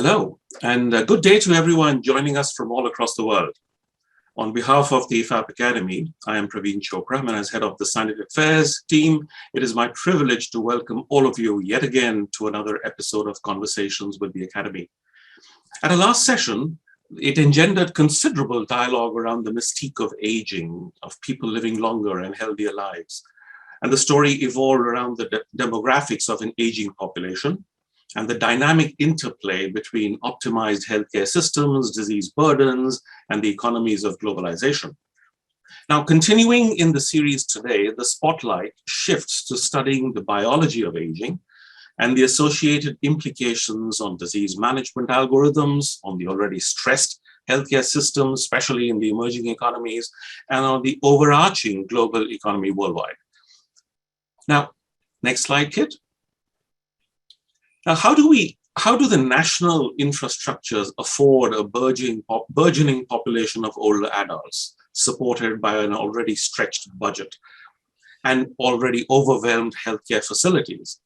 Hello, and good day to everyone joining us from all across the world. On behalf of the IFAP Academy, I am Praveen Chopra, and as head of the Scientific Affairs team, it is my privilege to welcome all of you yet again to another episode of Conversations with the Academy. At our last session, it engendered considerable dialogue around the mystique of aging, of people living longer and healthier lives. And the story evolved around the demographics of an aging population, and the dynamic interplay between optimized healthcare systems, disease burdens, and the economies of globalization. Now, continuing in the series today, the spotlight shifts to studying the biology of aging and the associated implications on disease management algorithms, on the already stressed healthcare systems, especially in the emerging economies, and on the overarching global economy worldwide. Now, next slide, Kit. Now, how do the national infrastructures afford a burgeoning population of older adults supported by an already stretched budget and already overwhelmed healthcare facilities?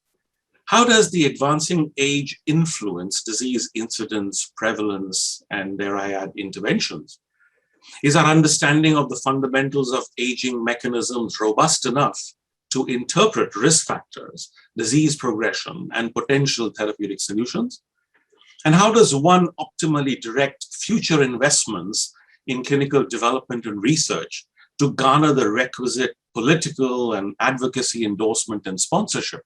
How does the advancing age influence disease incidence, prevalence, and dare I add, interventions? Is our understanding of the fundamentals of aging mechanisms robust enough to interpret risk factors, disease progression, and potential therapeutic solutions? And how does one optimally direct future investments in clinical development and research to garner the requisite political and advocacy endorsement and sponsorship?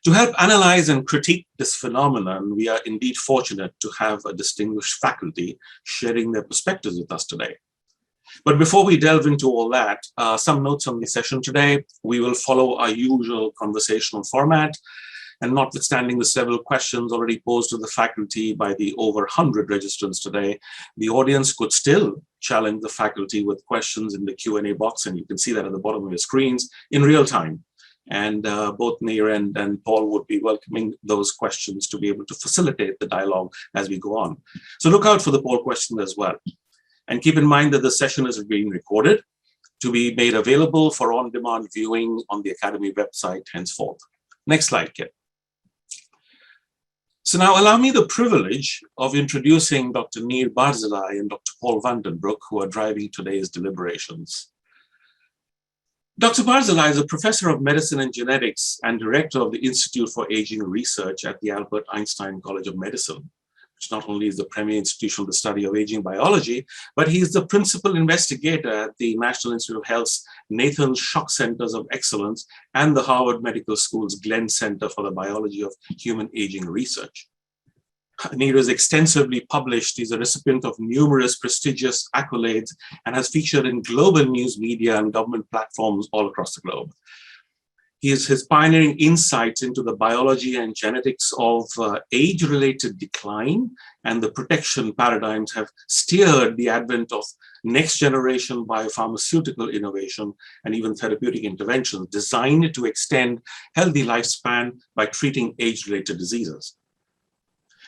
To help analyze and critique this phenomenon, we are indeed fortunate to have a distinguished faculty sharing their perspectives with us today. But before we delve into all that, some notes on the session today. We will follow our usual conversational format, and notwithstanding the several questions already posed to the faculty by the over 100 registrants today, the audience could still challenge the faculty with questions in the Q&A box, and you can see that at the bottom of your screens in real time. And both Nir and Paul would be welcoming those questions to be able to facilitate the dialogue as we go on. So look out for the poll question as well. And keep in mind that the session is being recorded to be made available for on-demand viewing on the Academy website henceforth. Next slide, Kit. So now allow me the privilege of introducing Dr. Nir Barzilai and Dr. Pol Vandenbroucke, who are driving today's deliberations. Dr. Barzilai is a professor of medicine and genetics and director of the Institute for Aging Research at the Albert Einstein College of Medicine, which not only is the premier institution of the study of aging biology, but he is the principal investigator at the National Institute of Health's Nathan Shock Centers of Excellence and the Harvard Medical School's Glenn Center for the Biology of Human Aging Research. Nir is extensively published. He's a recipient of numerous prestigious accolades and has featured in global news media and government platforms all across the globe. His pioneering insights into the biology and genetics of age-related decline and the protection paradigms have steered the advent of next-generation biopharmaceutical innovation and even therapeutic interventions designed to extend healthy lifespan by treating age-related diseases.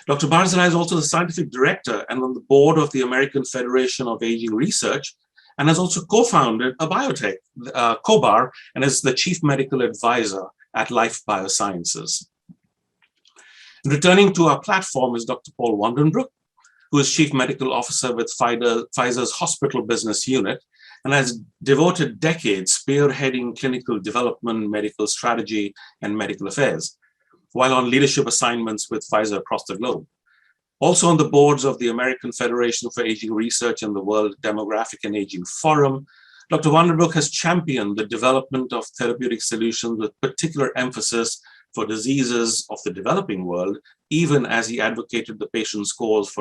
Dr. Barzilai is also the scientific director and on the board of the American Federation of Aging Research, and has also co-founded a biotech, COBAR, and is the chief medical advisor at Life Biosciences. Returning to our platform is Dr. Pol Vandenbroucke, who is chief medical officer with Pfizer's hospital business unit, and has devoted decades spearheading clinical development, medical strategy, and medical affairs, while on leadership assignments with Pfizer across the globe. Also on the boards of the American Federation for Aging Research and the World Demographic and Aging Forum, Dr. Vandenbroucke has championed the development of therapeutic solutions with particular emphasis for diseases of the developing world, even as he advocated the patient's cause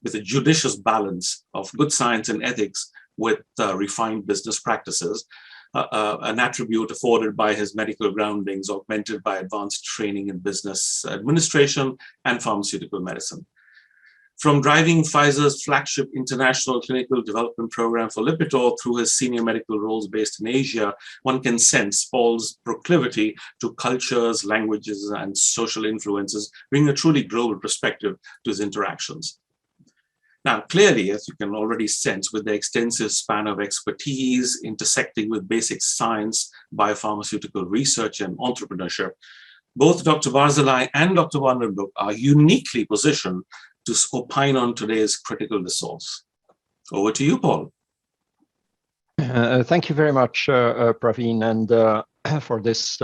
with a judicious balance of good science and ethics with refined business practices, an attribute afforded by his medical groundings, augmented by advanced training in business administration and pharmaceutical medicine. From driving Pfizer's flagship international clinical development program for Lipitor through his senior medical roles based in Asia, one can sense Pol's proclivity to cultures, languages, and social influences, bringing a truly global perspective to his interactions. Now, clearly, as you can already sense, with the extensive span of expertise intersecting with basic science, biopharmaceutical research, and entrepreneurship, Both Dr. Barzilai and Dr. Vandenbroucke are uniquely positioned to opine on today's critical resource. Over to you, Paul. Thank you very much, Praveen, and for this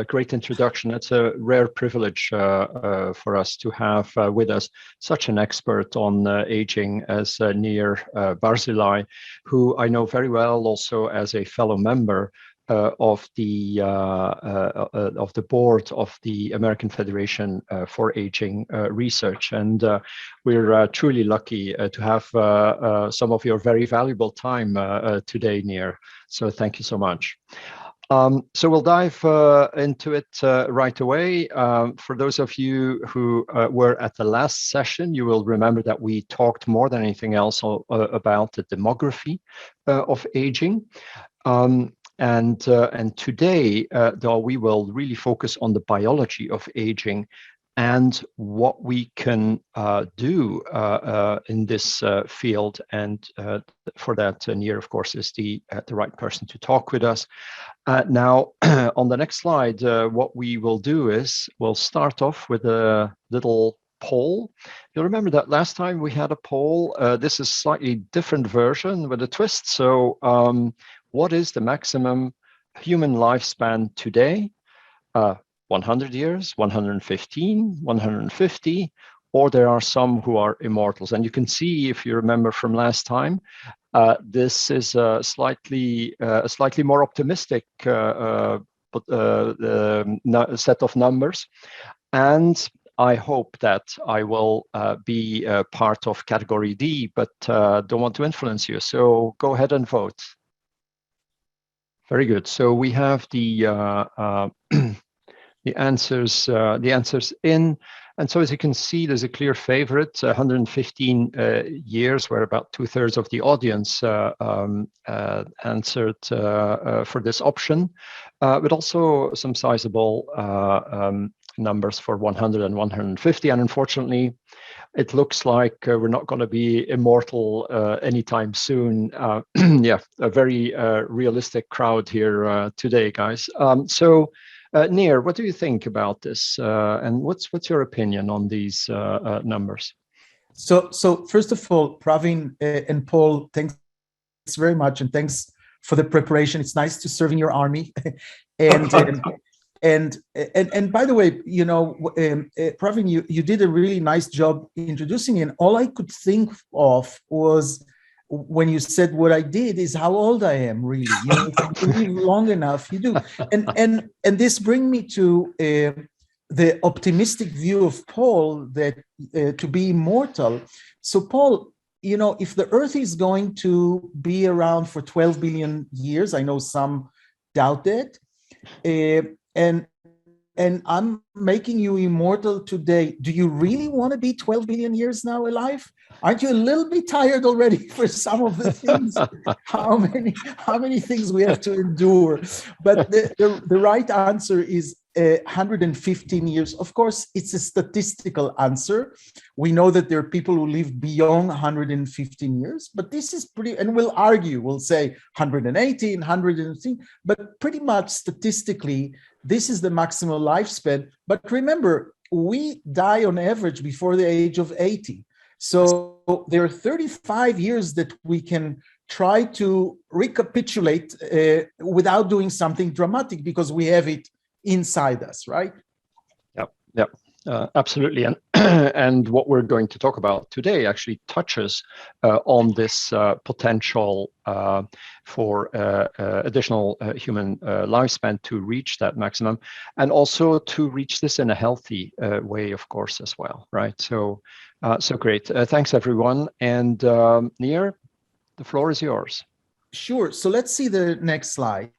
great introduction. It's a rare privilege for us to have with us such an expert on aging as Nir Barzilai, who I know very well also as a fellow member of the board of the American Federation for Aging Research, and we're truly lucky to have some of your very valuable time today, Nir. So thank you so much. So we'll dive into it right away. For those of you who were at the last session, you will remember that we talked more than anything else about the demography of aging. And today, though, we will really focus on the biology of aging and what we can do in this field. And for that, Nir, of course, is the right person to talk with us. Now, on the next slide, what we will do is we'll start off with a little poll. You'll remember that last time we had a poll. This is a slightly different version with a twist. So what is the maximum human lifespan today? 100 years, 115, 150, or there are some who are immortals. And you can see, if you remember from last time, this is a slightly more optimistic set of numbers. And I hope that I will be part of category D, but don't want to influence you. So go ahead and vote. Very good. So we have the answers in, and so as you can see, there's a clear favorite. 115 years, where about 2/3 of the audience answered for this option, but also some sizable numbers for 100 and 150. And unfortunately, it looks like we're not going to be immortal anytime soon. Yeah, a very realistic crowd here today, guys. So, Nir, what do you think about this? And what's your opinion on these numbers? So first of all, Praveen and Paul, thanks very much, and thanks for the preparation. It's nice to serve in your army. And by the way, you know, Praveen, you did a really nice job introducing me, and all I could think of was, when you said what I did, is how old I am, really. You know, if you live long enough, you do. And this brings me to the optimistic view of Paul, that to be immortal. So Paul, you know, if the Earth is going to be around for 12 billion years, I know some doubt that, and I'm making you immortal today, do you really want to be 12 billion years now alive? Aren't you a little bit tired already for some of the things? How many things we have to endure? But the right answer is 115 years. Of course, it's a statistical answer. We know that there are people who live beyond 115 years, but this is pretty, and we'll argue, we'll say 118, 115, but pretty much statistically, this is the maximum lifespan. But remember, we die on average before the age of 80. So there are 35 years that we can try to recapitulate without doing something dramatic, because we have it inside us, right? Yep, absolutely. And and what we're going to talk about today actually touches on this potential for additional human lifespan to reach that maximum, and also to reach this in a healthy way, of course, as well, right? So, so great. Thanks, everyone. And Nir, the floor is yours. Sure. So let's see the next slide.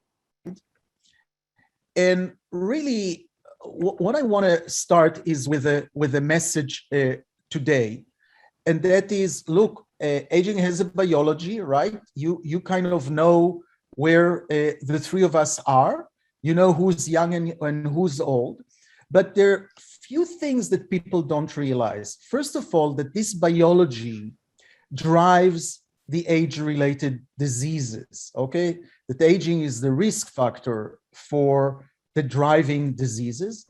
And really, what I want to start is with a message today, and that is, look, aging has a biology, right? You kind of know where the three of us are. You know who's young and who's old, but there are few things that people don't realize. First of all, that this biology drives the age-related diseases, okay? That aging is the risk factor for the driving diseases.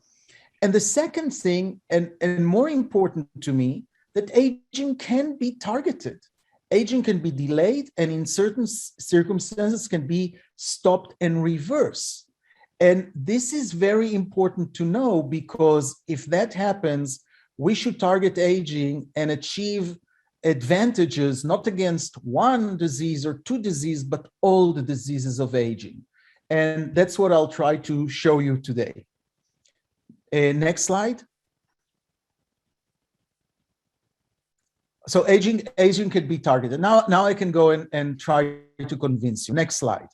And the second thing, and more important to me, that aging can be targeted. Aging can be delayed, and in certain circumstances can be stopped and reversed. And this is very important to know, because if that happens, we should target aging and achieve advantages, not against one disease or two diseases, but all the diseases of aging. And that's what I'll try to show you today. Next slide. So aging can be targeted. Now I can go and try to convince you. Next slide.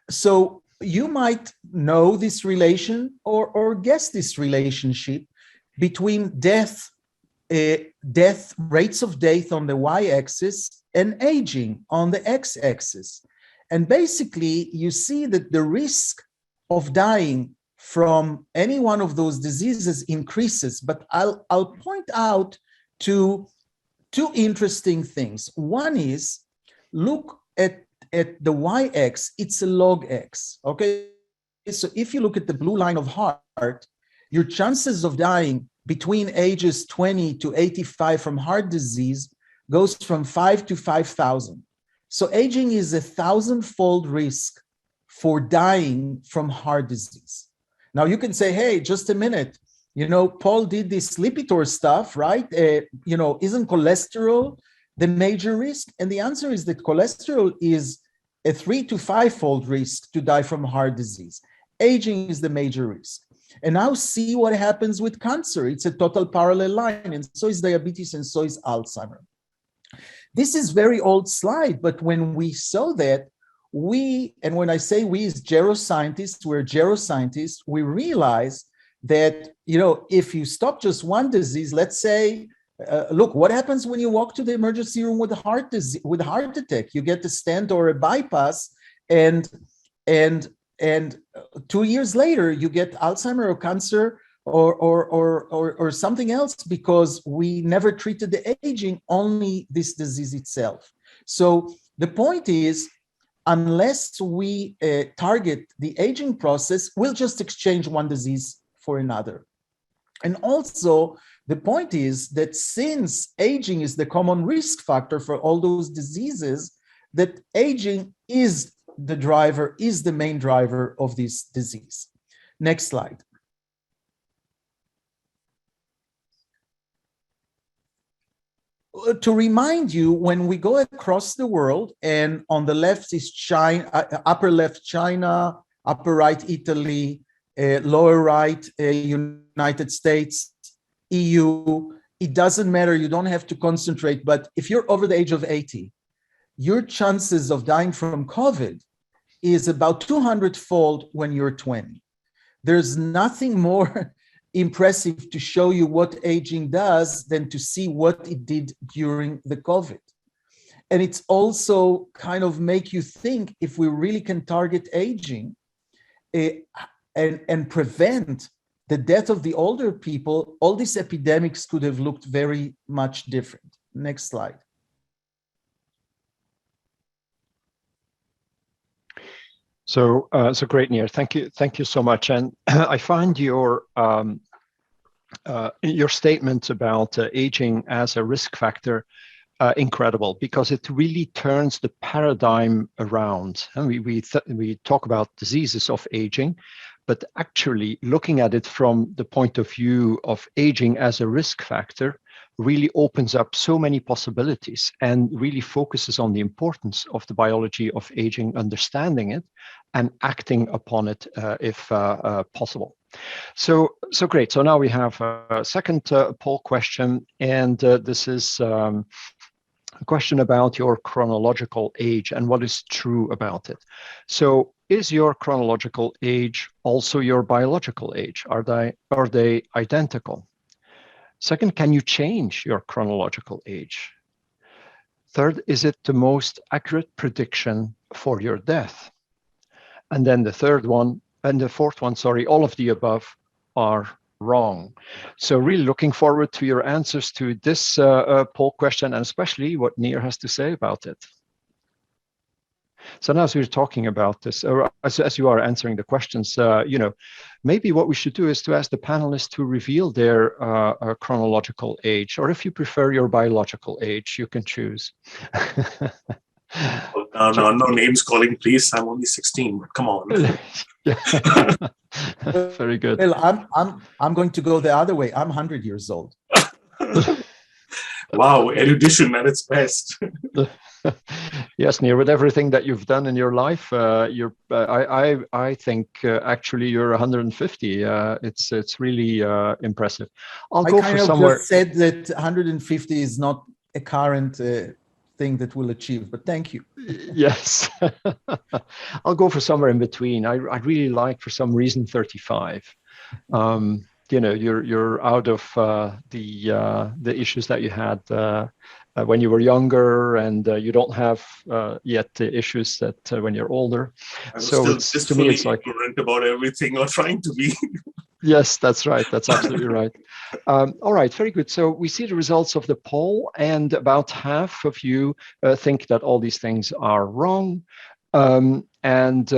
So you might know this relation or guess this relationship between death rates of death on the y-axis and aging on the x-axis. And basically, you see that the risk of dying from any one of those diseases increases. But I'll point out to two interesting things. One is, look at the y-axis, it's a log x, okay? So if you look at the blue line of heart, your chances of dying between ages 20 to 85 from heart disease goes from 5 to 5,000. So aging is 1,000-fold risk for dying from heart disease. Now you can say, hey, just a minute, Paul did this Lipitor stuff, right? Isn't cholesterol the major risk? And the answer is that cholesterol is a 3 to 5-fold risk to die from heart disease. Aging is the major risk. And now see what happens with cancer. It's a total parallel line, and so is diabetes, and so is Alzheimer's. This is very old slide, but when we saw that, and when I say we as geroscientists, we're geroscientists, we realize that, if you stop just one disease, let's say, look, what happens when you walk to the emergency room with a heart disease, with a heart attack? You get a stent or a bypass, and 2 years later, you get Alzheimer's or cancer or something else, because we never treated the aging, only this disease itself. So the point is, unless we target the aging process, we'll just exchange one disease for another. And also, the point is that since aging is the common risk factor for all those diseases, that aging is the main driver of this disease. Next slide. To remind you, when we go across the world, and on the left is China, upper left China, upper right Italy, lower right United States, EU, it doesn't matter, you don't have to concentrate, but if you're over the age of 80, your chances of dying from COVID is about 200-fold when you're 20. There's nothing more impressive to show you what aging does than to see what it did during the COVID. And it's also kind of make you think, if we really can target aging and prevent the death of the older people, all these epidemics could have looked very much different. Next slide. So great, Nir. Thank you so much. And I find your statement about aging as a risk factor incredible, because it really turns the paradigm around. And we talk about diseases of aging, but actually looking at it from the point of view of aging as a risk factor really opens up so many possibilities and really focuses on the importance of the biology of aging, understanding it and acting upon it if possible. So great. So now we have a second poll question, and this is a question about your chronological age and what is true about it. So is your chronological age also your biological age? Are they identical? Second, can you change your chronological age? Third, is it the most accurate prediction for your death? And then the fourth one, all of the above are wrong. So really looking forward to your answers to this poll question, and especially what Nir has to say about it. So now as we're talking about this, or as you are answering the questions, maybe what we should do is to ask the panelists to reveal their chronological age, or if you prefer your biological age, you can choose. No names calling, please. I'm only 16, but come on. Very good. Well, I'm going to go the other way. I'm 100 years old. Wow, erudition at its best. Yes, Nir, with everything that you've done in your life, I think actually you're 150. It's really impressive. I'll go for somewhere. Just said that 150 is not a current thing that we'll achieve, but thank you. Yes, I'll go for somewhere in between. I really like, for some reason, 35. You're out of the issues that you had when you were younger, and you don't have yet the issues that when you're older. So to me, it's like ignorant about everything, or trying to be. Yes, that's right. That's absolutely right. All right, very good. So we see the results of the poll, and about half of you think that all these things are wrong. And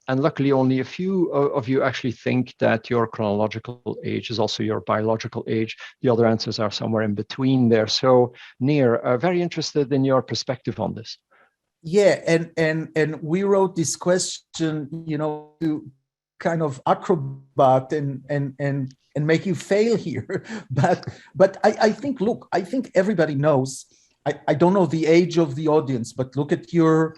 luckily only a few of you actually think that your chronological age is also your biological age. The other answers are somewhere in between there. So Nir, very interested in your perspective on this. Yeah, and we wrote this question, to kind of acrobat and make you fail here. But I think, look, I think everybody knows. I don't know the age of the audience, but look at your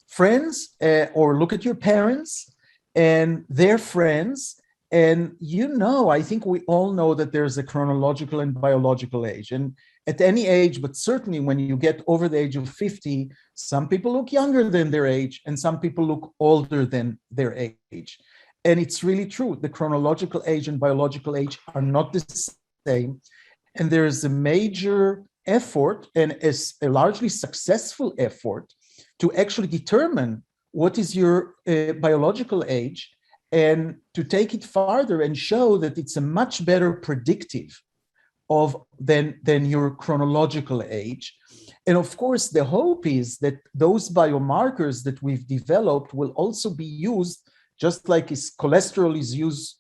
friends or look at your parents and their friends. And I think we all know that there's a chronological and biological age. And at any age, but certainly when you get over the age of 50, some people look younger than their age and some people look older than their age. And it's really true. The chronological age and biological age are not the same. And there is a major effort, and a largely successful effort, to actually determine what is your biological age, and to take it farther and show that it's a much better predictive than your chronological age. And of course, the hope is that those biomarkers that we've developed will also be used, just like cholesterol is used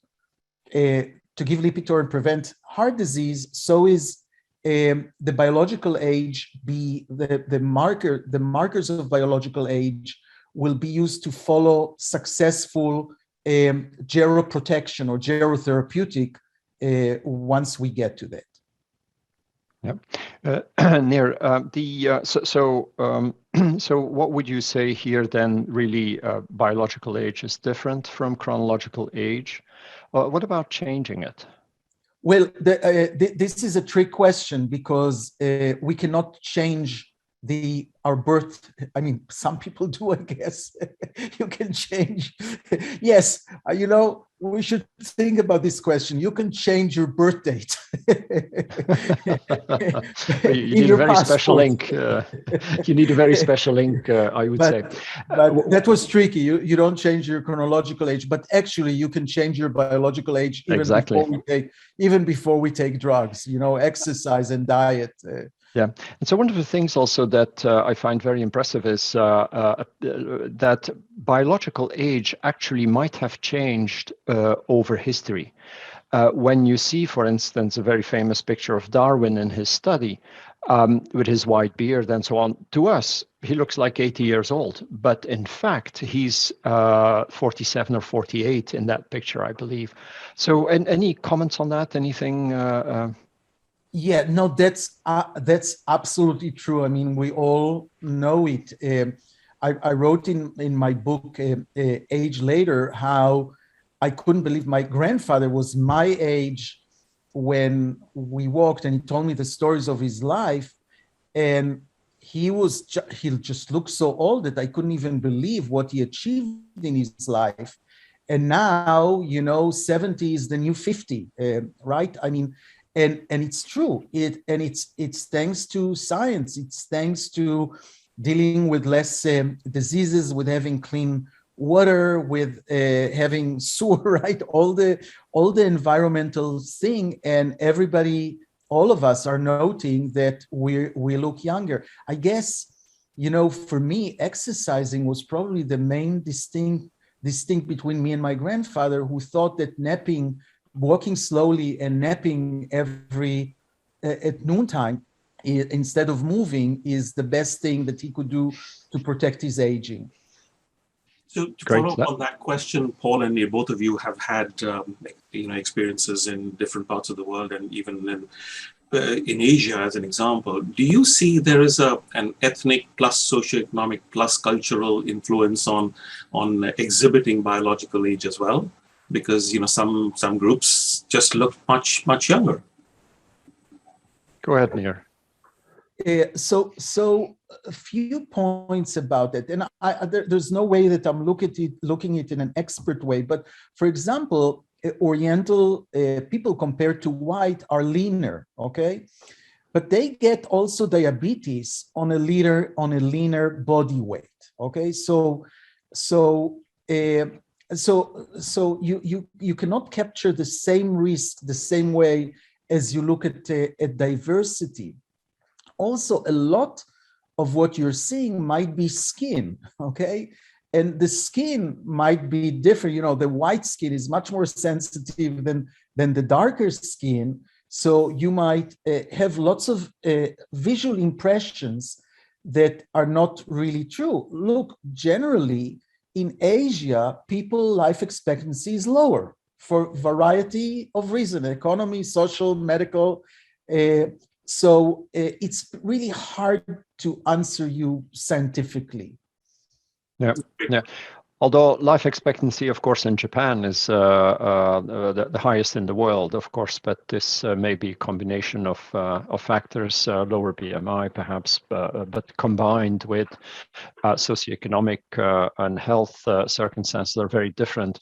to give Lipitor and prevent heart disease, so is the biological age the markers of biological age will be used to follow successful geroprotection or gerotherapeutic once we get to that. Yeah, Nir, so what would you say here then? Really, biological age is different from chronological age. What about changing it? Well, this is a trick question, because we cannot change our birth. I mean, some people do, I guess. You can change. Yes, we should think about this question. You can change your birth date. You need a very special link. You need a very special link, I would say. But that was tricky. You don't change your chronological age, but actually you can change your biological age even before we take drugs. Exercise and diet. Yeah, and so one of the things also that I find very impressive is that biological age actually might have changed over history. When you see, for instance, a very famous picture of Darwin in his study with his white beard and so on, to us, he looks like 80 years old. But in fact, he's 47 or 48 in that picture, I believe. So any comments on that? Anything? Yeah, no, that's absolutely true. I mean, we all know it. I wrote in my book, Age Later, how I couldn't believe my grandfather was my age when we walked, and he told me the stories of his life. And he just looked so old that I couldn't even believe what he achieved in his life. And now, 70 is the new 50, right? I mean, and it's true. It's thanks to science. It's thanks to dealing with less diseases, with having clean water, with having sewer, right? All the environmental thing, and everybody, all of us are noting that we look younger. I guess for me, exercising was probably the main distinct between me and my grandfather, who thought that napping, walking slowly and napping at noontime instead of moving is the best thing that he could do to protect his aging. So to follow up on that question, Paul and Nir, both of you have had experiences in different parts of the world and even in Asia, as an example. Do you see there is an ethnic plus socioeconomic plus cultural influence on exhibiting biological age as well? Because some groups just look much younger. Go ahead, Nir. So a few points about it, and there's no way that I'm looking at it in an expert way. But for example, Oriental people compared to white are leaner, okay, but they get also diabetes on a leaner body weight, okay. So you cannot capture the same risk the same way as you look at diversity. Also, a lot of what you're seeing might be skin, okay? And the skin might be different. The white skin is much more sensitive than the darker skin. So you might have lots of visual impressions that are not really true. Look, generally, in Asia, life expectancy is lower for a variety of reasons: economy, social, medical. So it's really hard to answer you scientifically. Yeah. Although life expectancy, of course, in Japan is the highest in the world, of course, but this may be a combination of factors, lower BMI perhaps, but combined with socioeconomic and health circumstances are very different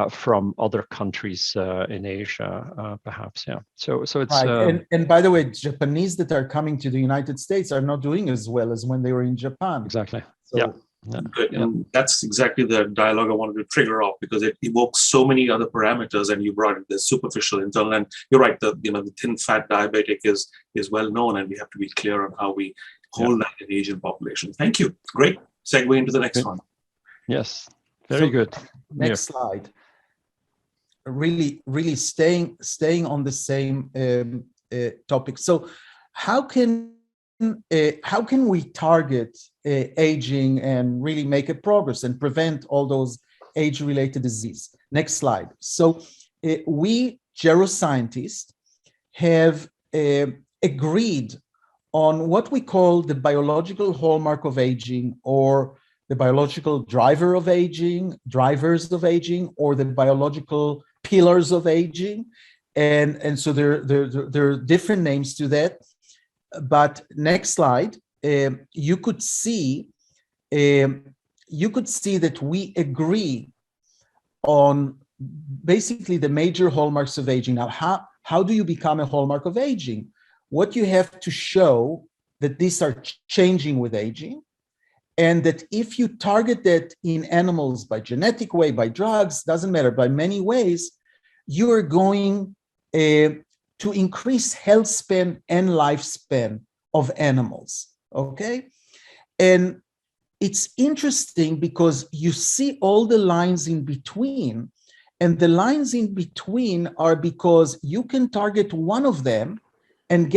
from other countries in Asia, perhaps. Yeah. So it's right. And by the way, Japanese that are coming to the United States are not doing as well as when they were in Japan. Exactly. So, yeah. Good. And that's exactly the dialogue I wanted to trigger off, because it evokes so many other parameters, and you brought in the superficial, internal, and you're right. The thin fat diabetic is well known, and we have to be clear on how we hold that in the Asian population. Thank you. Great segue into the next one. Yes, very good. Next slide. Really staying on the same topic. So how can we target aging and really make a progress and prevent all those age-related disease? Next slide. So we geroscientists have agreed on what we call the biological hallmark of aging, or the biological drivers of aging, or the biological pillars of aging. And so there are different names to that. But next slide, you could see that we agree on basically the major hallmarks of aging. Now, how do you become a hallmark of aging? What you have to show that these are changing with aging, and that if you target that in animals by genetic way, by drugs, doesn't matter, by many ways, you are going to increase health span and lifespan of animals, okay? And it's interesting because you see all the lines in between, and the lines in between are because you can target one of them and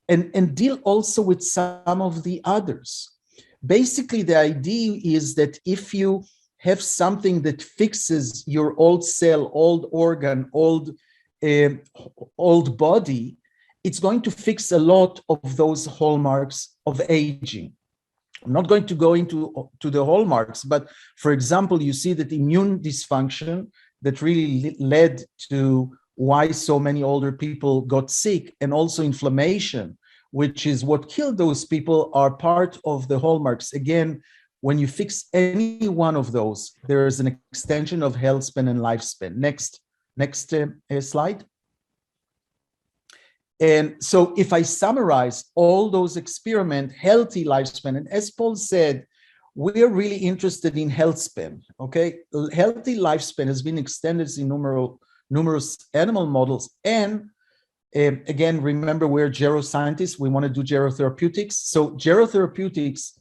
and deal also with some of the others. Basically, the idea is that if you have something that fixes your old cell, old organ, old body, it's going to fix a lot of those hallmarks of aging. I'm not going to go into the hallmarks, but for example, you see that immune dysfunction that really led to why so many older people got sick, and also inflammation, which is what killed those people, are part of the hallmarks. Again, when you fix any one of those, there is an extension of health span and lifespan. Next slide. And so if I summarize all those experiments, healthy lifespan, and as Paul said, we're really interested in health span, okay? Healthy lifespan has been extended in numerous animal models, and Again, remember, we're geroscientists. We want to do gerotherapeutics. So gerotherapeutics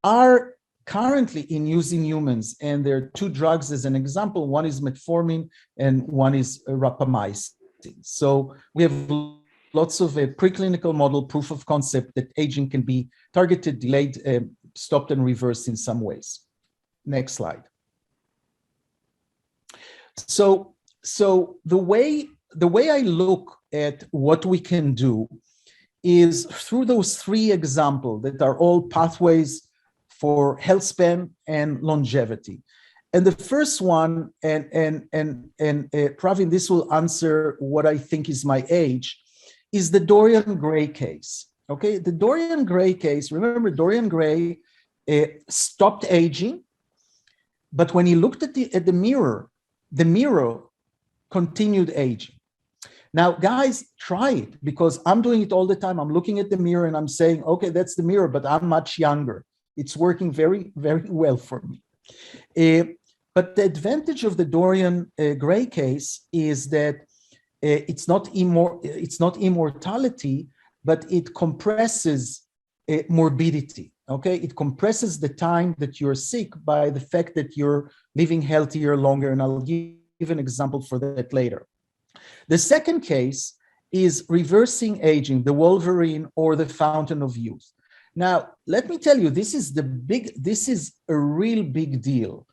are currently in use in humans, and there are two drugs as an example. One is metformin and one is rapamycin. So we have lots of preclinical model proof of concept that aging can be targeted, delayed, stopped, and reversed in some ways. Next slide. So the way I look at what we can do is through those three examples that are all pathways for health span and longevity. And the first one, Pravin, this will answer what I think is my age, is the Dorian Gray case. Okay, the Dorian Gray case, remember Dorian Gray stopped aging, but when he looked at the mirror continued aging. Now, guys, try it, because I'm doing it all the time. I'm looking at the mirror and I'm saying, okay, that's the mirror, but I'm much younger. It's working very, very well for me. But the advantage of the Dorian Gray case is that it's not immortality, but it compresses morbidity. Okay, it compresses the time that you're sick by the fact that you're living healthier longer, and I'll give an example for that later. The second case is reversing aging, the Wolverine or the fountain of youth. Now, let me tell you, this is a real big deal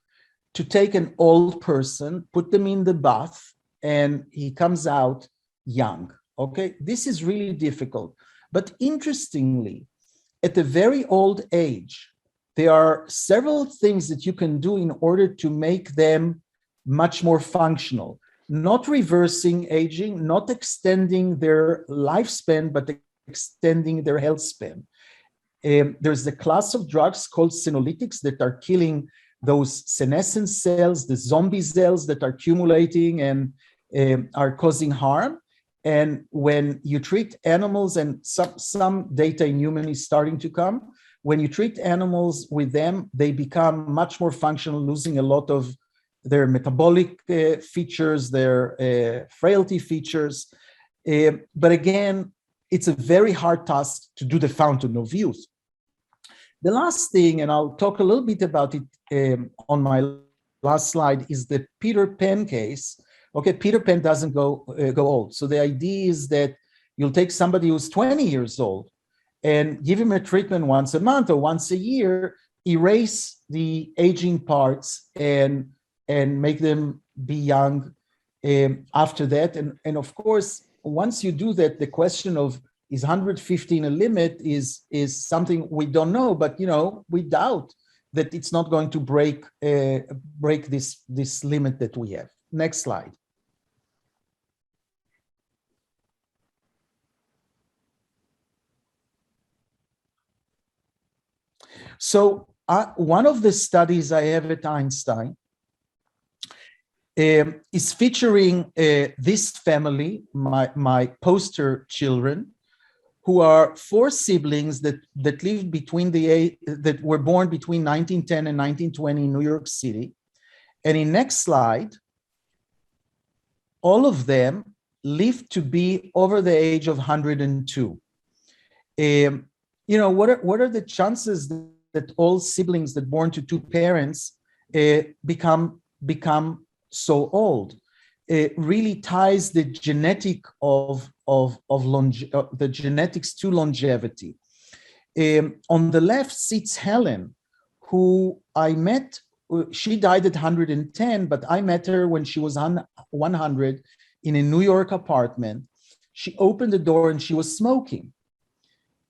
to take an old person, put them in the bath, and he comes out young. Okay, this is really difficult. But interestingly, at a very old age, there are several things that you can do in order to make them much more functional. Not reversing aging, not extending their lifespan, but extending their health span. There's a class of drugs called senolytics that are killing those senescent cells, the zombie cells that are accumulating and are causing harm. And when you treat animals, and some data in human is starting to come, when you treat animals with them, they become much more functional, losing a lot of their metabolic features, their frailty features. But again, it's a very hard task to do the fountain of youth. The last thing, and I'll talk a little bit about it on my last slide, is the Peter Pan case. Okay, Peter Pan doesn't go old. So the idea is that you'll take somebody who's 20 years old and give him a treatment once a month or once a year, erase the aging parts and make them be young after that. And of course, once you do that, the question of is 115 a limit is something we don't know, but we doubt that it's not going to break this limit that we have. Next slide. So one of the studies I have at Einstein is featuring this family, my poster children, who are four siblings that lived that were born between 1910 and 1920 in New York City. And in next slide, all of them lived to be over the age of 102. What are the chances that all siblings that born to two parents become so old? It really ties the genetics to longevity. On the left sits Helen, who I met. She died at 110, but I met her when she was 100 in a New York apartment. She opened the door and she was smoking.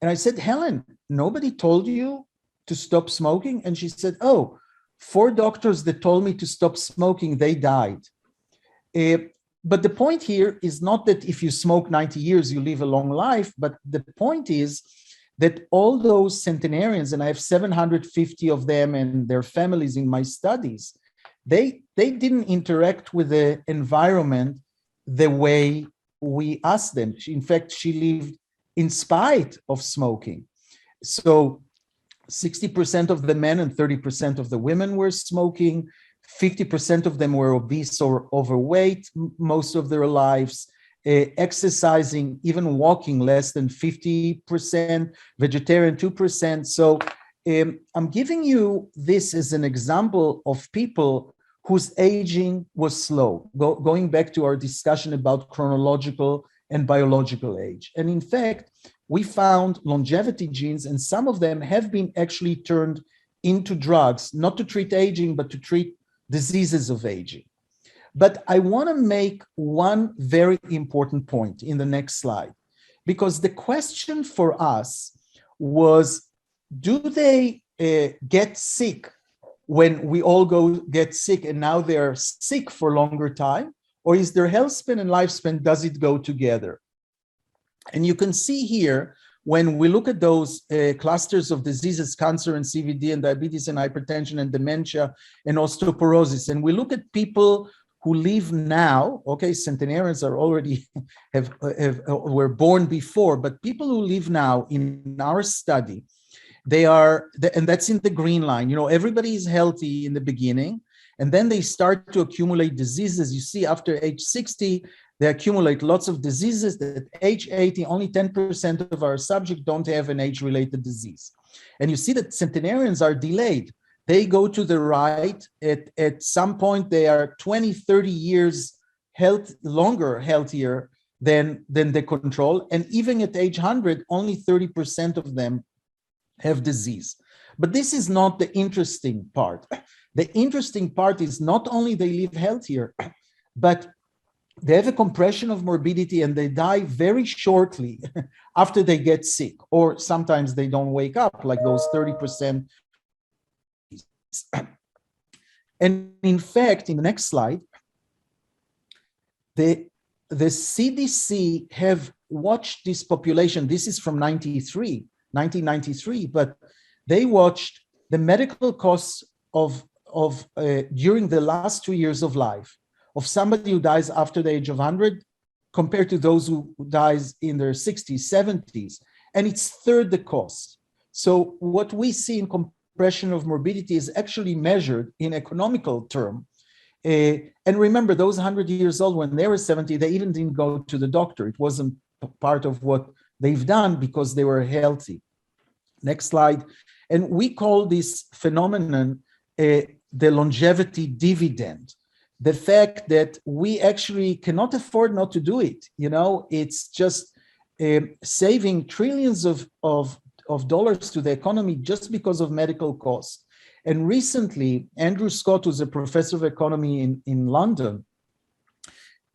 And I said, Helen, nobody told you to stop smoking? And she said, oh, 4 doctors that told me to stop smoking, they died. But the point here is not that if you smoke 90 years, you live a long life, but the point is that all those centenarians, and I have 750 of them and their families in my studies, they didn't interact with the environment the way we asked them. In fact, she lived in spite of smoking. So 60% of the men and 30% of the women were smoking. 50% of them were obese or overweight most of their lives. exercising, even walking less than 50%, vegetarian 2%. So I'm giving you this as an example of people whose aging was slow, going back to our discussion about chronological and biological age. And in fact, we found longevity genes, and some of them have been actually turned into drugs, not to treat aging, but to treat diseases of aging. But I want to make one very important point in the next slide, because the question for us was, do they get sick when we all get sick and now they're sick for a longer time? Or is their health span and lifespan, does it go together? And you can see here, when we look at those clusters of diseases, cancer and CVD and diabetes and hypertension and dementia and osteoporosis, and we look at people who live now, okay, centenarians are already, were born before, but people who live now in our study, they are, and that's in the green line, you know, everybody is healthy in the beginning, and then they start to accumulate diseases. You see, after age 60, they accumulate lots of diseases. At age 80, only 10% of our subjects don't have an age-related disease. And you see that centenarians are delayed. They go to the right. At some point, they are 20, 30 years healthier than the control. And even at age 100, only 30% of them have disease. But this is not the interesting part. The interesting part is not only they live healthier, but they have a compression of morbidity and they die very shortly after they get sick, or sometimes they don't wake up, like those 30%. And in fact, in the next slide, the CDC have watched this population. This is from 1993, but they watched the medical costs of during the last 2 years of life of somebody who dies after the age of 100 compared to those who dies in their 60s, 70s, and it's third the cost. So what we see in compression of morbidity is actually measured in economical term. And remember, those 100 years old, when they were 70, they even didn't go to the doctor. It wasn't part of what they've done because they were healthy. Next slide. And we call this phenomenon the longevity dividend. The fact that we actually cannot afford not to do it. You know, it's just saving trillions of dollars to the economy just because of medical costs. And recently, Andrew Scott, who's a professor of economy in London,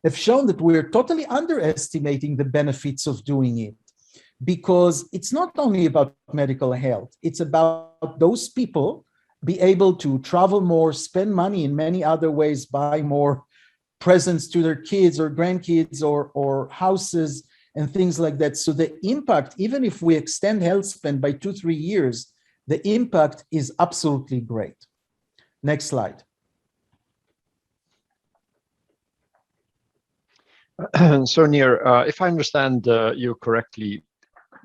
have shown that we're totally underestimating the benefits of doing it, because it's not only about medical health, it's about those people be able to travel more, spend money in many other ways, buy more presents to their kids or grandkids or houses and things like that. So the impact, even if we extend health span by 2-3 years, the impact is absolutely great. Next slide. So Nir, if I understand you correctly,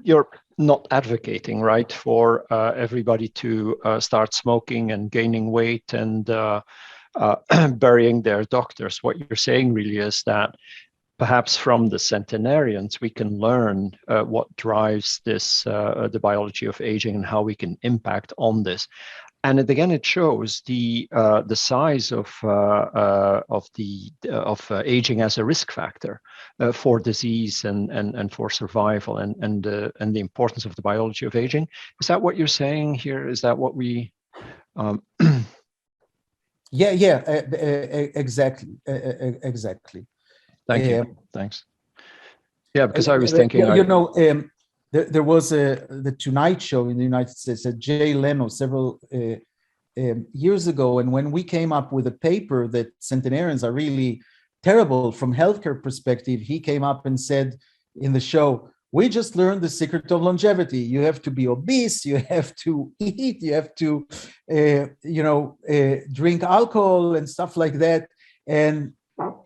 you're not advocating, right, for everybody to start smoking and gaining weight and burying their doctors. What you're saying really is that perhaps from the centenarians, we can learn what drives this, the biology of aging and how we can impact on this. And again, it shows the size of aging as a risk factor for disease and for survival and the importance of the biology of aging. Is that what you're saying here? Is that what we? Yeah, exactly, exactly. Thank you. Thanks. Yeah, because I was thinking, there was the Tonight Show in the United States, Jay Leno, several years ago, and when we came up with a paper that centenarians are really terrible from healthcare perspective, he came up and said in the show, "We just learned the secret of longevity. You have to be obese, you have to eat, you have to, drink alcohol and stuff like that, and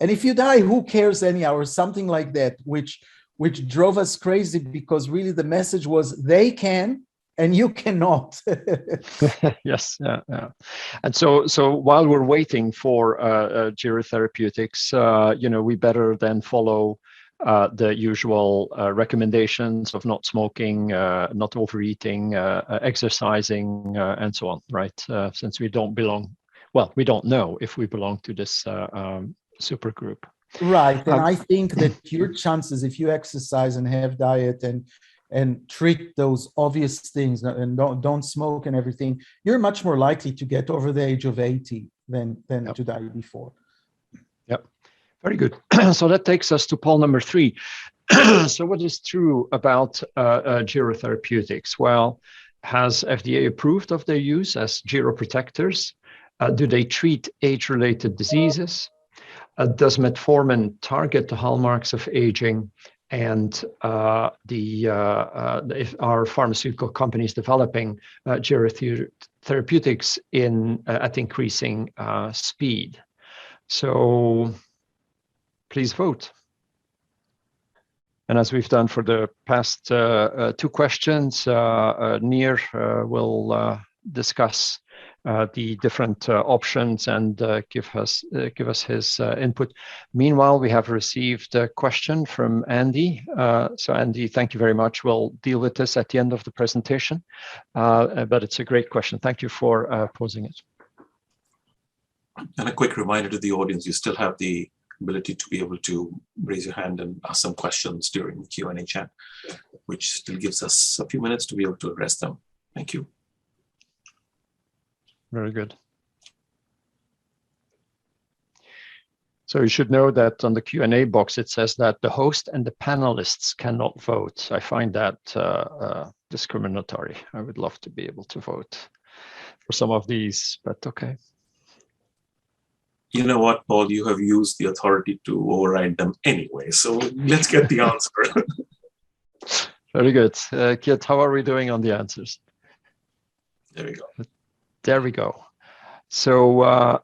if you die, who cares anyhow?" Or something like that, which drove us crazy, because really the message was they can and you cannot. Yes, yeah. And so while we're waiting for gerotherapeutics, we better then follow the usual recommendations of not smoking, not overeating, exercising, and so on, right? Since we don't belong, well, we don't know if we belong to this supergroup. Right, and I think that your chances, if you exercise and have diet and treat those obvious things and don't smoke and everything, you're much more likely to get over the age of 80 than Yep. to die before. Yep, very good. So that takes us to poll number 3. So what is true about gerotherapeutics? Well, has FDA approved of their use as geroprotectors? Do they treat age-related diseases? Does metformin target the hallmarks of aging? And if are pharmaceutical companies developing gerotherapeutics at increasing speed? So please vote. And as we've done for the past 2 questions, Nir will discuss the different options and give us his input. Meanwhile, we have received a question from Andy. So Andy, thank you very much. We'll deal with this at the end of the presentation, but it's a great question. Thank you for posing it. And a quick reminder to the audience, you still have the ability to be able to raise your hand and ask some questions during the Q&A chat, which still gives us a few minutes to be able to address them. Thank you. Very good. So you should know that on the Q&A box, it says that the host and the panelists cannot vote. I find that discriminatory. I would love to be able to vote for some of these, but okay. You know what, Paul, you have used the authority to override them anyway. So let's get the answer. Very good. Kit, how are we doing on the answers? There we go. There we go. So,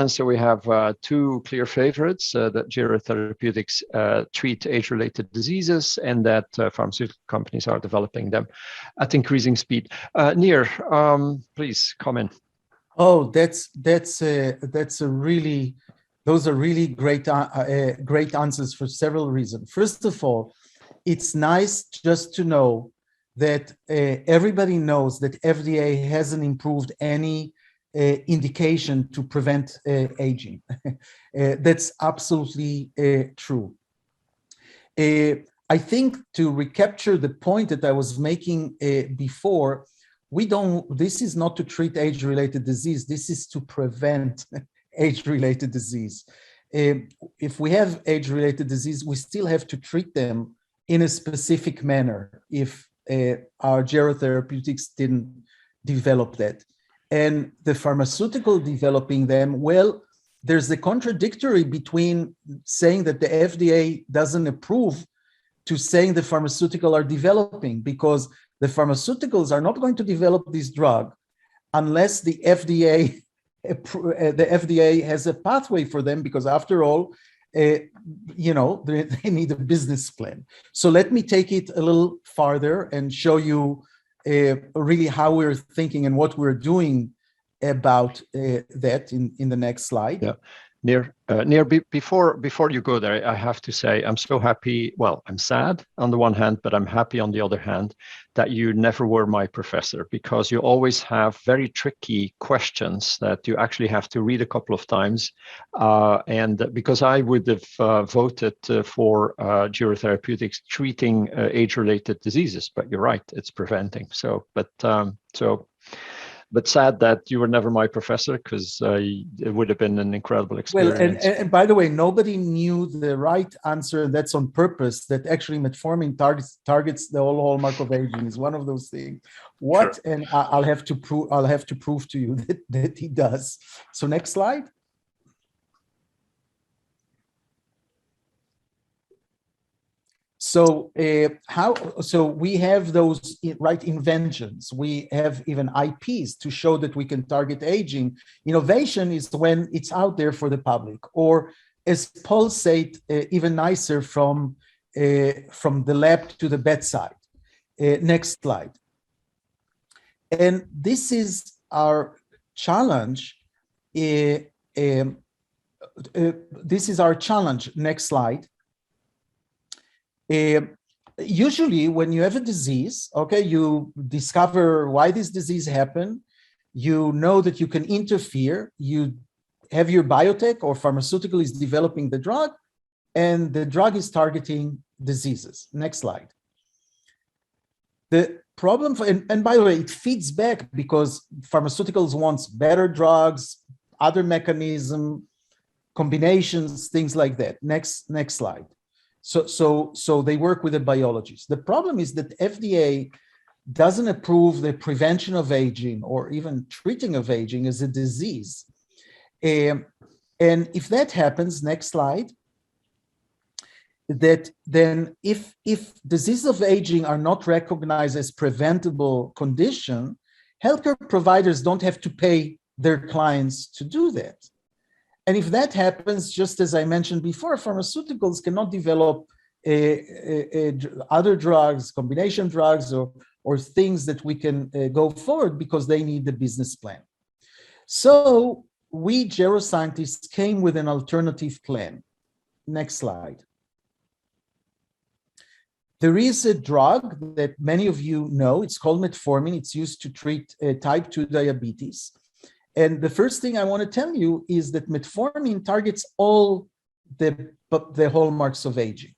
so we have 2 clear favorites, that gerotherapeutics treat age-related diseases and that pharmaceutical companies are developing them at increasing speed. Nir, please comment. Oh, those are really great great answers for several reasons. First of all, it's nice just to know that everybody knows that FDA hasn't improved any indication to prevent aging. That's absolutely true. I think to recapture the point that I was making before, this is not to treat age-related disease, this is to prevent age-related disease. If we have age-related disease, we still have to treat them in a specific manner if our gerotherapeutics didn't develop that. And the pharmaceutical developing them, well, there's a contradictory between saying that the FDA doesn't approve to saying the pharmaceutical are developing, because the pharmaceuticals are not going to develop this drug unless the FDA has a pathway for them, because after all, they need a business plan. So let me take it a little farther and show you really how we're thinking and what we're doing about that in the next slide. Yeah. Nir, before you go there, I have to say I'm so happy. Well, I'm sad on the one hand, but I'm happy on the other hand that you never were my professor, because you always have very tricky questions that you actually have to read a couple of times. And because I would have voted for gerotherapeutics treating age-related diseases, but you're right, it's preventing. But sad that you were never my professor, because it would have been an incredible experience. Well, and by the way, nobody knew the right answer. That's on purpose. That actually metformin targets the whole hallmark of aging is one of those things. What? Sure. And I'll have to prove to you that he does. So next slide. So we have those right inventions. We have even IPs to show that we can target aging. Innovation is when it's out there for the public, or as Paul said, even nicer, from the lab to the bedside. Next slide. And this is our challenge. This is our challenge. Next slide. Usually when you have a disease, okay, you discover why this disease happened, you know that you can interfere, you have your biotech or pharmaceutical is developing the drug, and the drug is targeting diseases. Next slide. The problem, and by the way, it feeds back because pharmaceuticals wants better drugs, other mechanism, combinations, things like that. Next slide. So they work with the biologists. The problem is that FDA doesn't approve the prevention of aging or even treating of aging as a disease. And if that happens, next slide, that then if diseases of aging are not recognized as preventable condition, healthcare providers don't have to pay their clients to do that. And if that happens, just as I mentioned before, pharmaceuticals cannot develop other drugs, combination drugs, or things that we can go forward because they need the business plan. So we geroscientists came with an alternative plan. Next slide. There is a drug that many of you know. It's called Metformin. It's used to treat type 2 diabetes. And the first thing I want to tell you is that Metformin targets all the hallmarks of aging.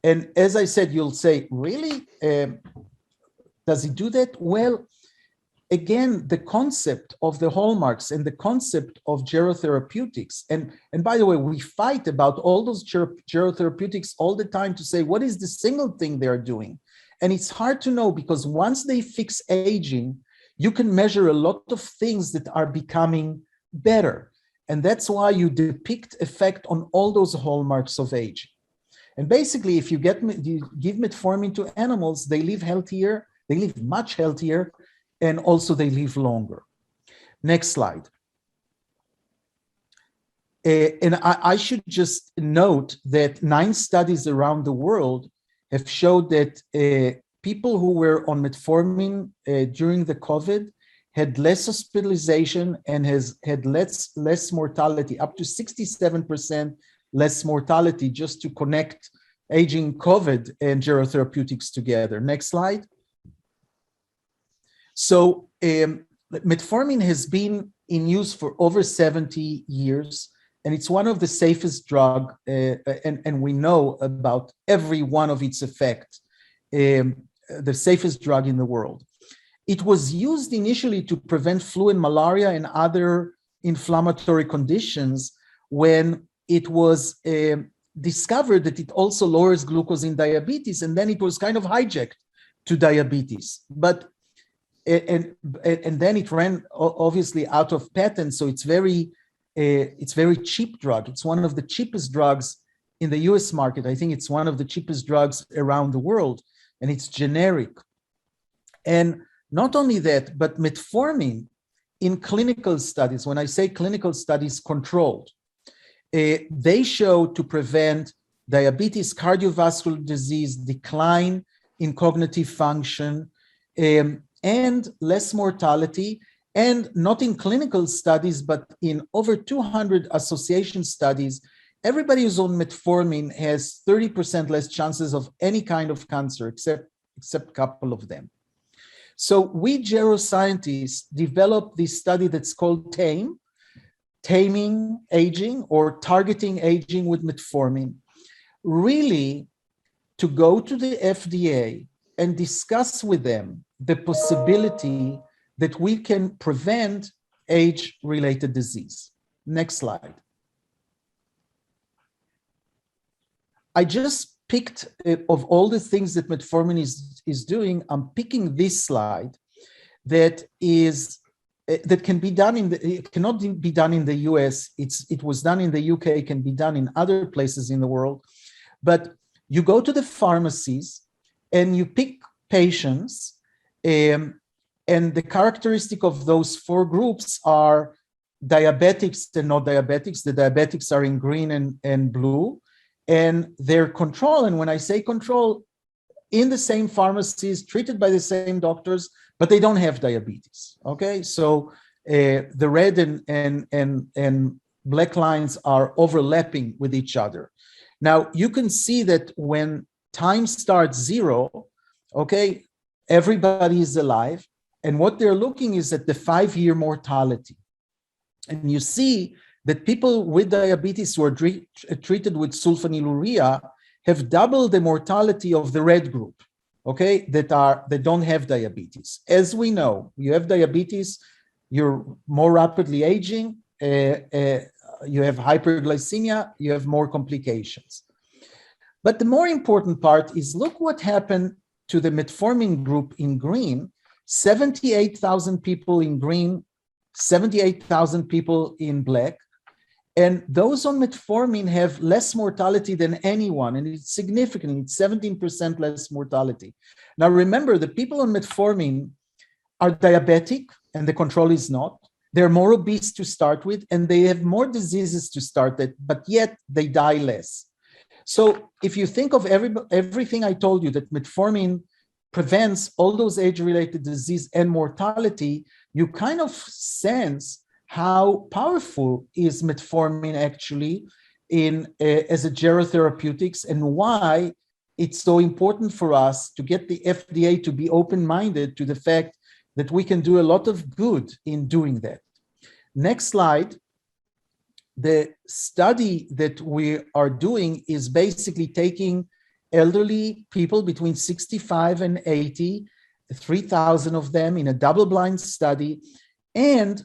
And as I said, you'll say, really? Does it do that? Well, again, the concept of the hallmarks and the concept of gerotherapeutics, and by the way, we fight about all those gerotherapeutics all the time to say, what is the single thing they're doing? And it's hard to know because once they fix aging, you can measure a lot of things that are becoming better. And that's why you depict effect on all those hallmarks of aging. And basically, if you give Metformin to animals, they live healthier, they live much healthier, and also they live longer. Next slide. And I should just note that 9 studies around the world have showed that people who were on Metformin during the COVID had less hospitalization and had less mortality, up to 67% less mortality, just to connect aging COVID and gerotherapeutics together. Next slide. So Metformin has been in use for over 70 years, and it's one of the safest drugs, and we know about every one of its effects, the safest drug in the world. It was used initially to prevent flu and malaria and other inflammatory conditions when it was discovered that it also lowers glucose in diabetes, and then it was kind of hijacked to diabetes. But and then it ran obviously out of patent, so it's very cheap drug. It's one of the cheapest drugs in the US market. I think it's one of the cheapest drugs around the world, and it's generic. And not only that, but Metformin in clinical studies, when I say clinical studies, controlled, they show to prevent diabetes, cardiovascular disease, decline in cognitive function, and less mortality, and not in clinical studies, but in over 200 association studies. Everybody who's on Metformin has 30% less chances of any kind of cancer, except a couple of them. So we geroscientists developed this study that's called TAME, Taming Aging or Targeting Aging with Metformin, really to go to the FDA and discuss with them the possibility that we can prevent age-related disease. Next slide. I just picked, of all the things that Metformin is doing, I'm picking this slide that can be done it cannot be done in the US. It was done in the UK, it can be done in other places in the world. But you go to the pharmacies and you pick patients, and the characteristic of those 4 groups are diabetics and not diabetics. The diabetics are in green and blue, and their control, and when I say control, in the same pharmacies, treated by the same doctors, but they don't have diabetes, okay? So the red and black lines are overlapping with each other. Now, you can see that when time starts 0, okay, everybody is alive. And what they're looking is at the 5-year mortality. And you see that people with diabetes who are treated with sulfonylurea have double the mortality of the red group, okay, that don't have diabetes. As we know, you have diabetes, you're more rapidly aging, you have hyperglycemia, you have more complications. But the more important part is look what happened to the metformin group in green. 78,000 people in green, 78,000 people in black. And those on metformin have less mortality than anyone, and it's significant, it's 17% less mortality. Now remember, the people on metformin are diabetic, and the control is not. They're more obese to start with, and they have more diseases to start with, but yet they die less. So if you think of everything I told you, that metformin prevents all those age-related disease and mortality, you kind of sense how powerful is metformin actually as a gerotherapeutics, and why it's so important for us to get the FDA to be open-minded to the fact that we can do a lot of good in doing that. Next slide. The study that we are doing is basically taking elderly people between 65 and 80, 3,000 of them in a double-blind study. And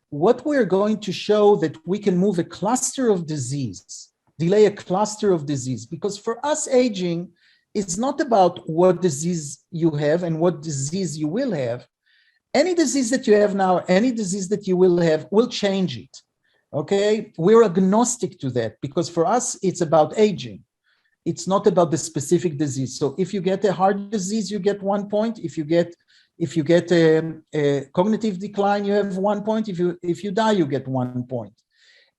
what we're going to show that we can move a cluster of disease, delay a cluster of disease, because for us aging is not about what disease you have and what disease you will have. Any disease that you have now, any disease that you will have will change it, okay? We're agnostic to that because for us, it's about aging. It's not about the specific disease. So if you get a heart disease, you get 1 point. If you get a cognitive decline, you have 1 point. If you die, you get 1 point.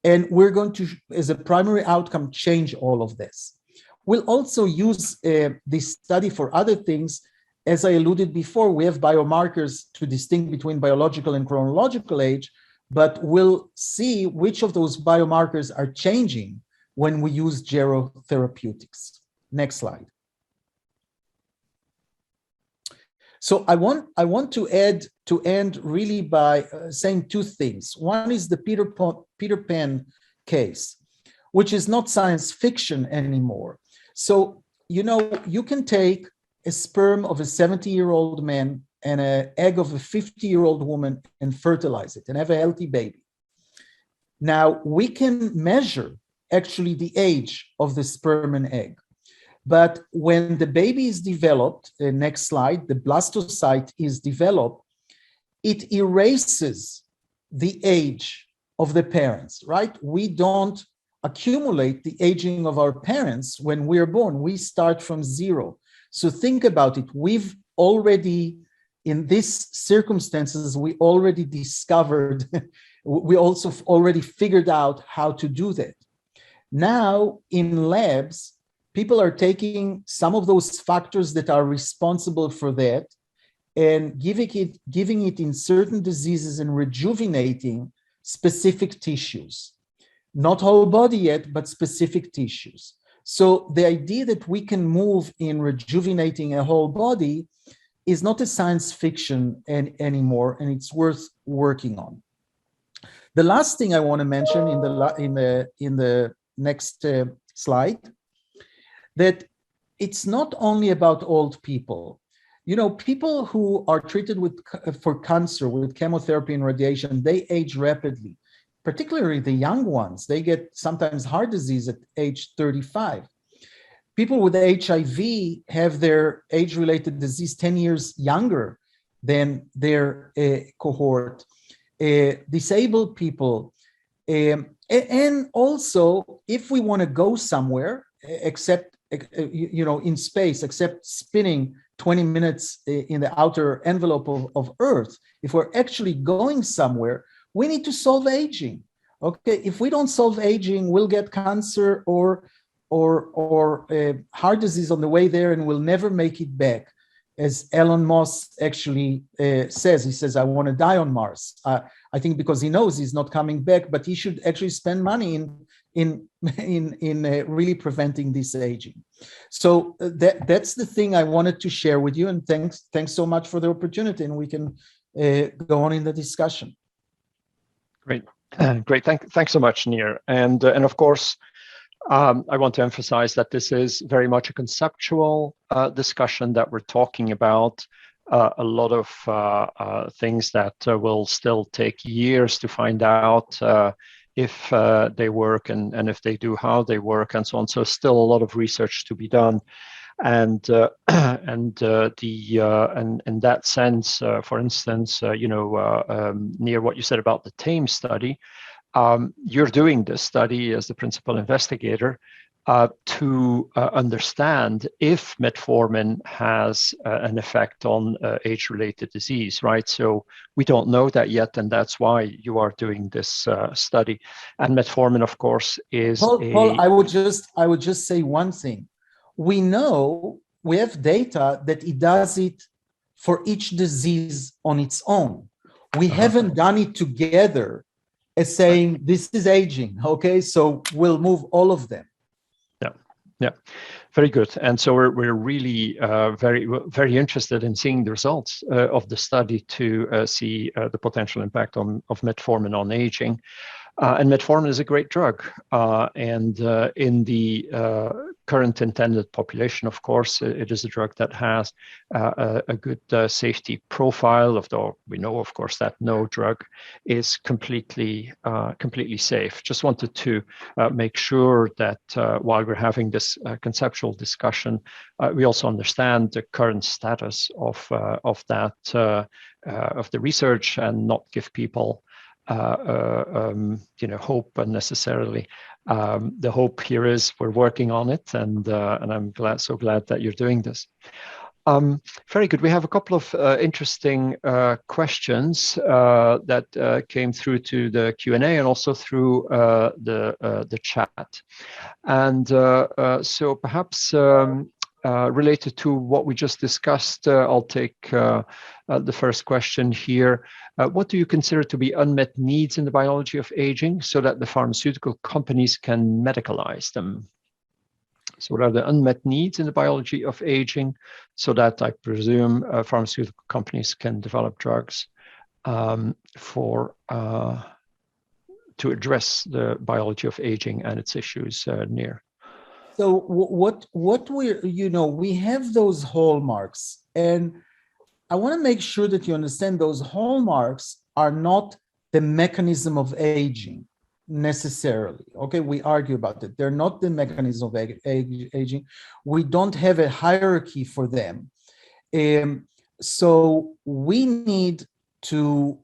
And we're going to, as a primary outcome, change all of this. We'll also use this study for other things. As I alluded before, we have biomarkers to distinguish between biological and chronological age, but we'll see which of those biomarkers are changing when we use gerotherapeutics. Next slide. So I want to end really by saying 2 things. One is the Peter Pan case, which is not science fiction anymore. So, you know, you can take a sperm of a 70-year-old man and an egg of a 50-year-old woman and fertilize it and have a healthy baby. Now, we can measure actually the age of the sperm and egg. But when the baby is developed, the next slide, the blastocyte is developed, it erases the age of the parents, right? We don't accumulate the aging of our parents when we're born. We start from 0. So think about it. We've already, in these circumstances, we already discovered, we also already figured out how to do that. Now, in labs, people are taking some of those factors that are responsible for that and giving it in certain diseases and rejuvenating specific tissues. Not whole body yet, but specific tissues. So the idea that we can move in rejuvenating a whole body is not a science fiction anymore, and it's worth working on. The last thing I want to mention in the next slide, that it's not only about old people. You know, people who are treated for cancer with chemotherapy and radiation, they age rapidly, particularly the young ones. They get sometimes heart disease at age 35. People with HIV have their age-related disease 10 years younger than their cohort. Disabled people, and also if we want to go somewhere, except in space, except spinning 20 minutes in the outer envelope of Earth, if we're actually going somewhere, we need to solve aging. Okay, if we don't solve aging, we'll get cancer or heart disease on the way there, and we'll never make it back. As Elon Musk actually says, he says, I want to die on Mars. I think because he knows he's not coming back, but he should actually spend money in in really preventing this aging. So that's the thing I wanted to share with you, and thanks so much for the opportunity, and we can go on in the discussion. Great. Great. Thanks so much, Nir. And of course, I want to emphasize that this is very much a conceptual discussion that we're talking about. A lot of things that will still take years to find out if they work, and if they do, how they work, and so on. So still a lot of research to be done. And in that sense, for instance, Nir, what you said about the TAME study, you're doing this study as the principal investigator to understand if metformin has an effect on age-related disease, right? So we don't know that yet, and that's why you are doing this study. And metformin, of course, is Paul, I would just say one thing. We know, we have data that it does it for each disease on its own. We haven't done it together as saying this is aging, okay? So we'll move all of them. Yeah, very good. And so we're really very interested in seeing the results of the study to see the potential impact of metformin on aging. And metformin is a great drug. And in the current intended population, of course, it is a drug that has a good safety profile, although we know, of course, that no drug is completely safe. Just wanted to make sure that while we're having this conceptual discussion, we also understand the current status of the research, and not give people hope unnecessarily. The hope here is we're working on it, and I'm so glad that you're doing this. Very good. We have a couple of interesting questions that came through to the Q&A and also through the chat. And so perhaps related to what we just discussed, I'll take the first question here. What do you consider to be unmet needs in the biology of aging so that the pharmaceutical companies can medicalize them? So what are the unmet needs in the biology of aging so that, I presume, pharmaceutical companies can develop drugs to address the biology of aging and its issues, Nir? So what we have those hallmarks, and I want to make sure that you understand those hallmarks are not the mechanism of aging necessarily. Okay, we argue about it. They're not the mechanism of aging. We don't have a hierarchy for them. So we need to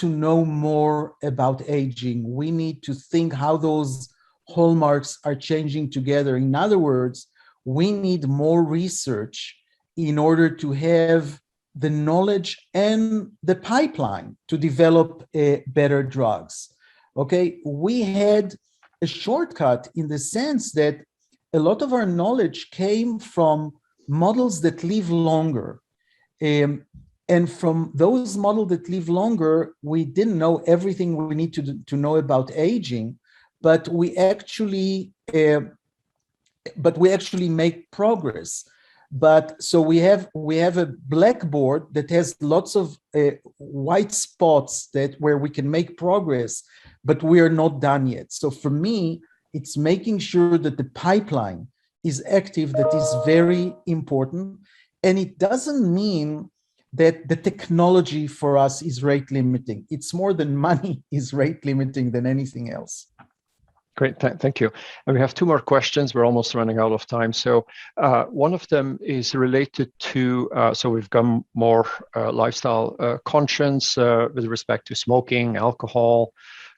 know more about aging. We need to think how those hallmarks are changing together. In other words, we need more research in order to have the knowledge and the pipeline to develop better drugs. Okay, we had a shortcut in the sense that a lot of our knowledge came from models that live longer. And from those models that live longer, we didn't know everything we need to know about aging, but we actually make progress. But so we have a blackboard that has lots of white spots where we can make progress, but we are not done yet. So for me, it's making sure that the pipeline is active. That is very important. And it doesn't mean that the technology for us is rate limiting. It's more than money is rate limiting than anything else. Great, thank you. And we have two more questions. We're almost running out of time. So one of them is related to, so we've gone more lifestyle conscious with respect to smoking, alcohol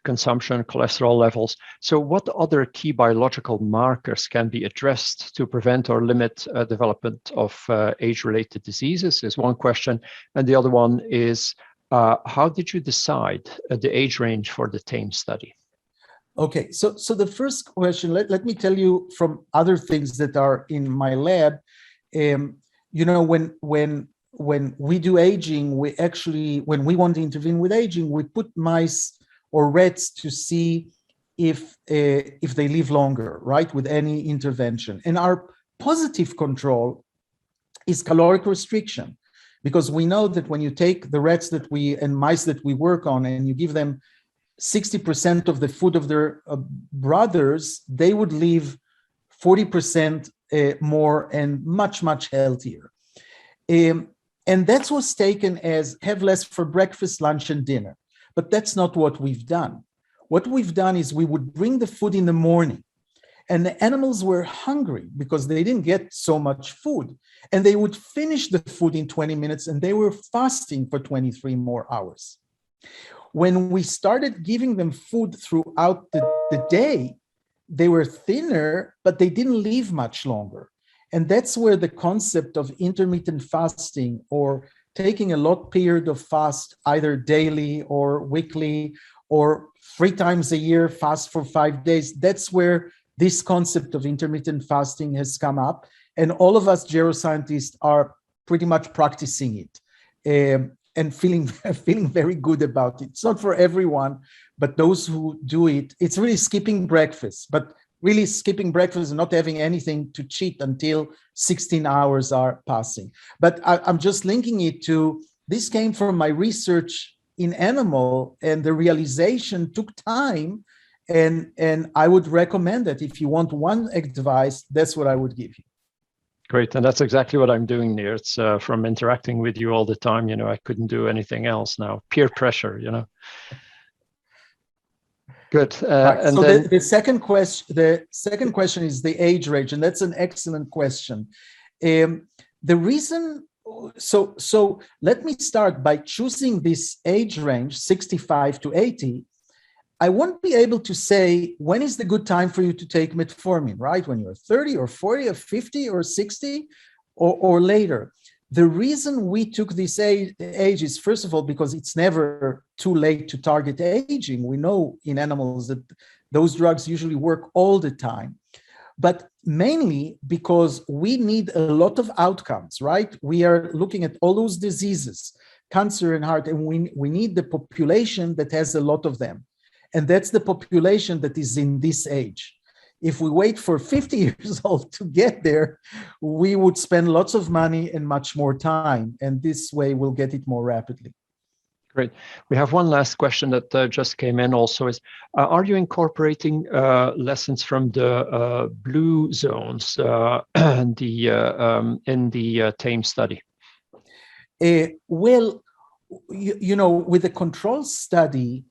consumption, cholesterol levels. So what other key biological markers can be addressed to prevent or limit development of age-related diseases is one question. And the other one is, how did you decide the age range for the TAME study? Okay, so the first question, let me tell you from other things that are in my lab. When we do aging, when we want to intervene with aging, we put mice or rats to see if they live longer, right, with any intervention. And our positive control is caloric restriction, because we know that when you take the rats and mice that we work on and you give them 60% of the food of their brothers, they would live 40% more and much, much healthier. And that was taken as have less for breakfast, lunch, and dinner. But that's not what we've done. What we've done is we would bring the food in the morning, and the animals were hungry because they didn't get so much food. And they would finish the food in 20 minutes, and they were fasting for 23 more hours. When we started giving them food throughout the day, they were thinner, but they didn't live much longer. And that's where the concept of intermittent fasting, or taking a long period of fast, either daily or weekly or 3 times a year, fast for 5 days, that's where this concept of intermittent fasting has come up. And all of us geroscientists are pretty much practicing it and feeling very good about it. It's not for everyone, but those who do it, it's really skipping breakfast, but really skipping breakfast and not having anything to cheat until 16 hours are passing. But I'm just linking it to, this came from my research in animal, and the realization took time. And I would recommend that if you want one advice, that's what I would give you. Great. And that's exactly what I'm doing, Nir. It's from interacting with you all the time, I couldn't do anything else now. Peer pressure, Good. Right. And so then the second question is the age range, and that's an excellent question. The reason, so let me start by choosing this age range, 65 to 80. I won't be able to say when is the good time for you to take metformin, right? When you're 30 or 40 or 50 or 60 or later. The reason we took this age is, first of all, because it's never too late to target aging. We know in animals that those drugs usually work all the time. But mainly because we need a lot of outcomes, right? We are looking at all those diseases, cancer and heart, and we need the population that has a lot of them. And that's the population that is in this age. If we wait for 50 years old to get there, we would spend lots of money and much more time. And this way we'll get it more rapidly. Great. We have one last question that just came in also is, are you incorporating lessons from the blue zones in the TAME study? Well, with the control study,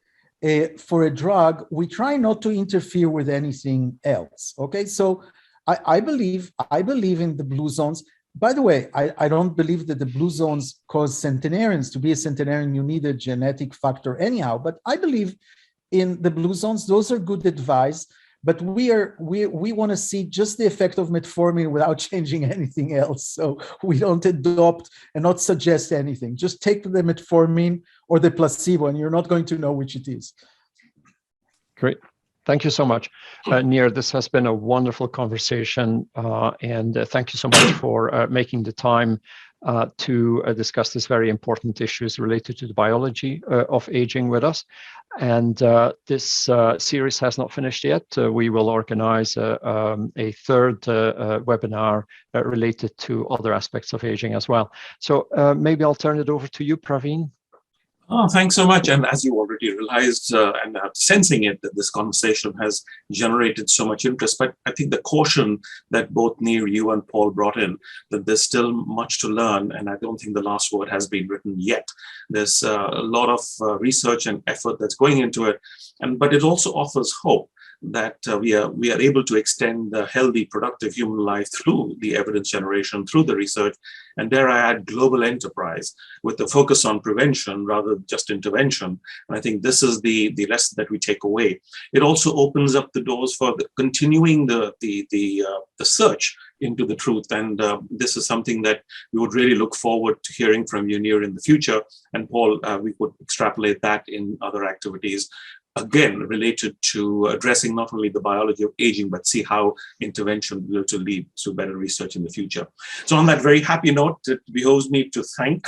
for a drug, we try not to interfere with anything else. Okay, so I believe in the blue zones. By the way, I don't believe that the blue zones cause centenarians. To be a centenarian, you need a genetic factor anyhow. But I believe in the blue zones. Those are good advice. But we want to see just the effect of metformin without changing anything else. So we don't adopt and not suggest anything. Just take the metformin or the placebo, and you're not going to know which it is. Great. Thank you so much. Nir, this has been a wonderful conversation, and thank you so much for making the time to discuss these very important issues related to the biology of aging with us. And this series has not finished yet. We will organize a third webinar related to other aspects of aging as well. So maybe I'll turn it over to you, Praveen. Oh, thanks so much. And as you already realized and sensing it, that this conversation has generated so much interest. But I think the caution that both Nir, you and Paul brought in, that there's still much to learn. And I don't think the last word has been written yet. There's a lot of research and effort that's going into it. But it also offers hope that we are able to extend the healthy, productive human life through the evidence generation, through the research, and dare I add, global enterprise with the focus on prevention rather than just intervention. And I think this is the lesson that we take away. It also opens up the doors for continuing the search into the truth. And this is something that we would really look forward to hearing from you, Nir, in the future. And Paul, we could extrapolate that in other activities, again, related to addressing not only the biology of aging, but see how intervention will lead to better research in the future. So on that very happy note, it behoves me to thank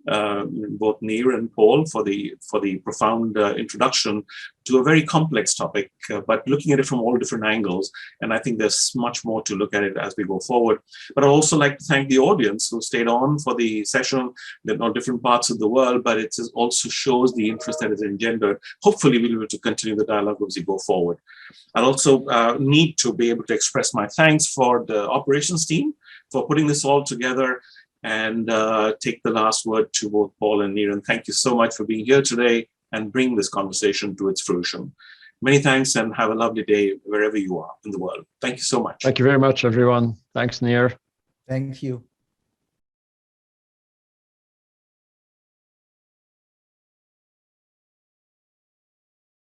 both Nir and Pol for the profound introduction to a very complex topic, but looking at it from all different angles. And I think there's much more to look at it as we go forward. But I'd also like to thank the audience who stayed on for the session. They're not different parts of the world, but it also shows the interest that is engendered. Hopefully we'll be able to continue the dialogue as we go forward. I'll also need to be able to express my thanks for the operations team for putting this all together, and take the last word to both Pol and Nir. And thank you so much for being here today and bring this conversation to its fruition. Many thanks, and have a lovely day wherever you are in the world. Thank you so much. Thank you very much, everyone. Thanks, Nir. Thank you.